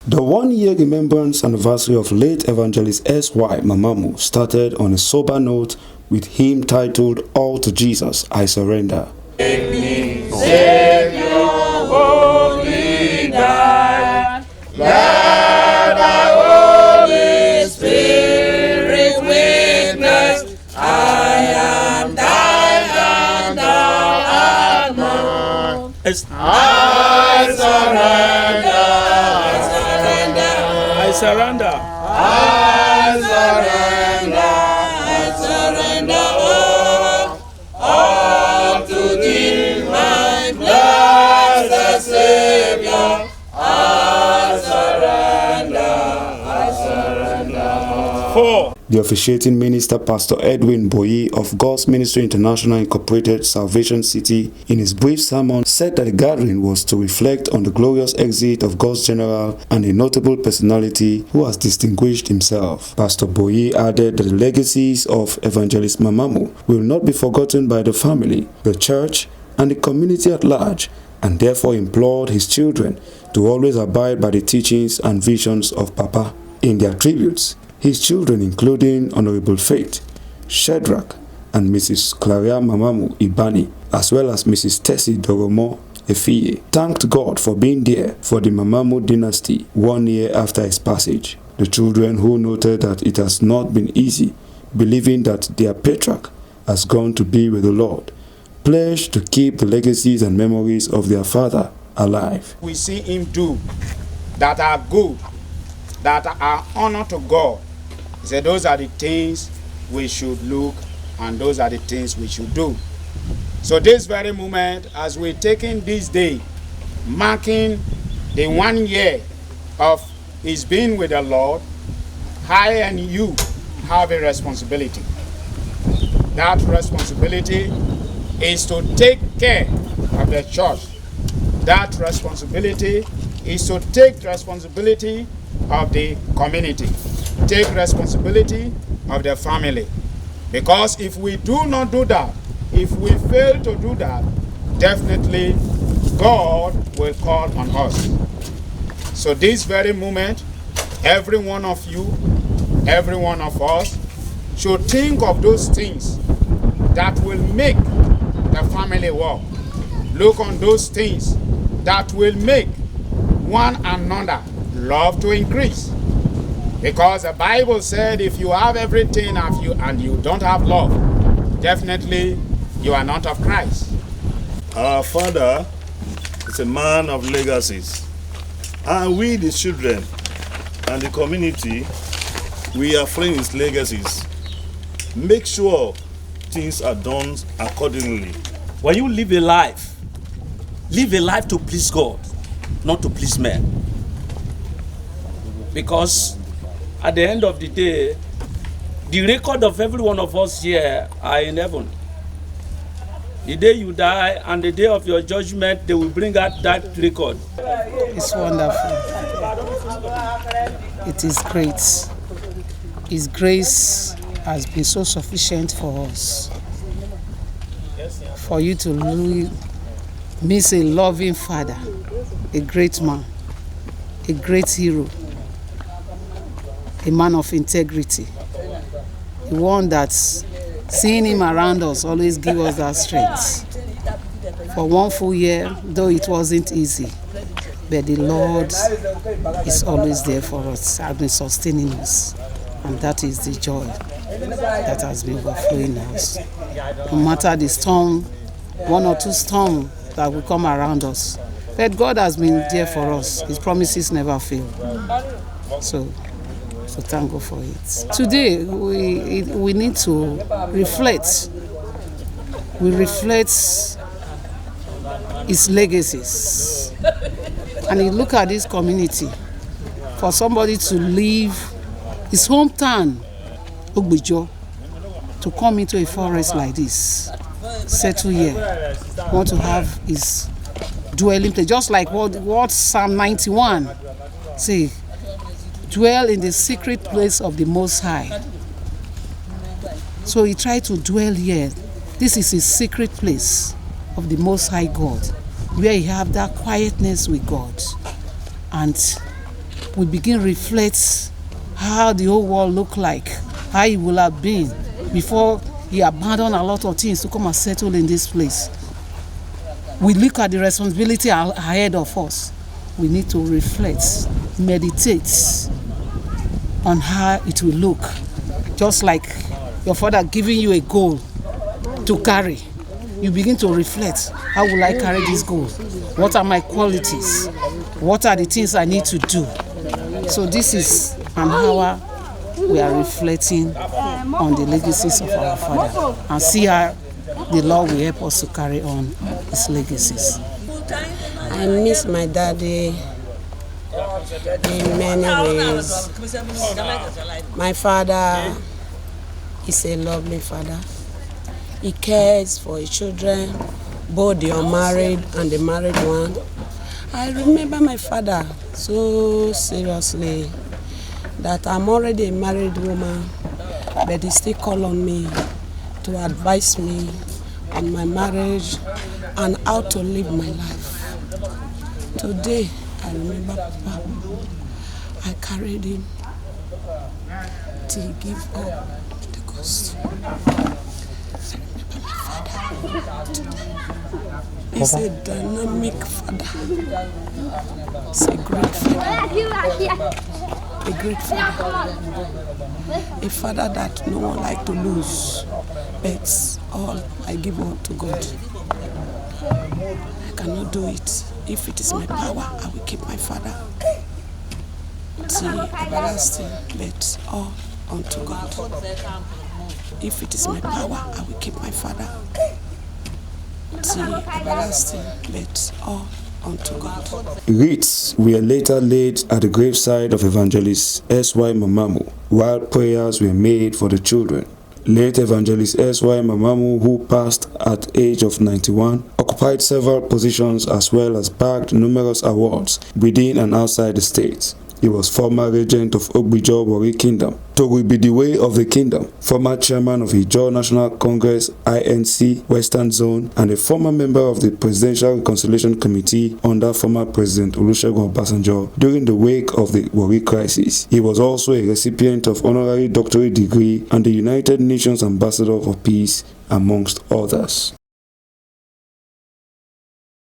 The one-year remembrance anniversary of late evangelist S.Y. MAMAMU started on a sober note with hymn titled All to Jesus, I Surrender. Take me, Savior, holy night, let the Holy Spirit witness, I am thine and thou art mine. I surrender. I surrender. I surrender all to thee, my blessed Savior. I surrender. 4. The officiating minister, Pastor Edwin Boyi of God's Ministry International Incorporated, Salvation City, in his brief sermon said that the gathering was to reflect on the glorious exit of God's general and a notable personality who has distinguished himself. Pastor Boyi added that the legacies of Evangelist MAMAMU will not be forgotten by the family, the church, and the community at large, and therefore implored his children to always abide by the teachings and visions of Papa. In their tributes, his children, including Honorable Faith, Shadrach, and Mrs. Claria Mamamu Ibani, as well as Mrs. Tessie Doromo Efie, thanked God for being there for the Mamamu dynasty 1 year after his passage. The children, who noted that it has not been easy, believing that their patriarch has gone to be with the Lord, pledged to keep the legacies and memories of their father alive. We see him do that are good, that are honor to God. He said those are the things we should look, and those are the things we should do. So this very moment, as we're taking this day, marking the 1 year of his being with the Lord, I and you have a responsibility. That responsibility is to take care of the church. That responsibility is to take responsibility of the community, take responsibility of the family. Because if we do not do that, if we fail to do that, definitely God will call on us. So this very moment, every one of you, every one of us should think of those things that will make the family work. Look on those things that will make one another love to increase. Because the Bible said if you have everything and you don't have love, definitely you are not of Christ. Our father is a man of legacies. And we, the children and the community, we are following his legacies. Make sure things are done accordingly. When you live a life to please God, not to please men. Because at the end of the day, the record of every one of us here are in heaven. The day you die and the day of your judgment, they will bring out that record. It's wonderful. It is great. His grace has been so sufficient for us. For you to miss a loving father, a great man, a great hero, a man of integrity, the one that seeing him around us always gives us that strength. For 1 full year, though it wasn't easy, but the Lord is always there for us, has been sustaining us, and that is the joy that has been overflowing us. No matter the storm, 1 or 2 storms that will come around us, but God has been there for us. His promises never fail. So thank God for it. Today, we need to reflect. We reflect his legacies. And you look at this community, for somebody to leave his hometown, Ijaw, to come into a forest like this, settle here, want to have his dwelling place, just like what Psalm 91 say, dwell in the secret place of the Most High. So he tried to dwell here. This is his secret place of the Most High God, where he have that quietness with God. And we begin reflect how the whole world look like, how it will have been before he abandoned a lot of things to come and settle in this place. We look at the responsibility ahead of us. We need to reflect, meditate on how it will look. Just like your father giving you a goal to carry, you begin to reflect, how will I carry this goal? What are my qualities? What are the things I need to do? So this is an hour we are reflecting on the legacies of our father and see how the Lord will help us to carry on his legacies. I miss my daddy in many ways. My father is a lovely father. He cares for his children, both the unmarried and the married one. I remember my father so seriously that I'm already a married woman, but he still called on me to advise me on my marriage and how to live my life. Today, I remember Papa. I carried him till he gave up the ghost. I remember my father. He's a dynamic father. He's a great father. A great father. A father that no one like to lose. But all I give up to God. I cannot do it. If it is my power, I will keep my father till everlasting, but all unto God. If it is my power, I will keep my father till everlasting, but all unto God. Wreaths were later laid at the graveside of evangelist S.Y. MAMAMU, while prayers were made for the children. Late evangelist S.Y. MAMAMU, who passed at age of 91, occupied several positions as well as bagged numerous awards within and outside the state. He was former regent of Ijaw Warri Kingdom, Togo be the way of the kingdom, former chairman of Ijaw National Congress INC Western Zone, and a former member of the Presidential Reconciliation Committee under former President Olusegun Obasanjo during the wake of the Warri crisis. He was also a recipient of honorary doctorate degree and the United Nations Ambassador for Peace, amongst others.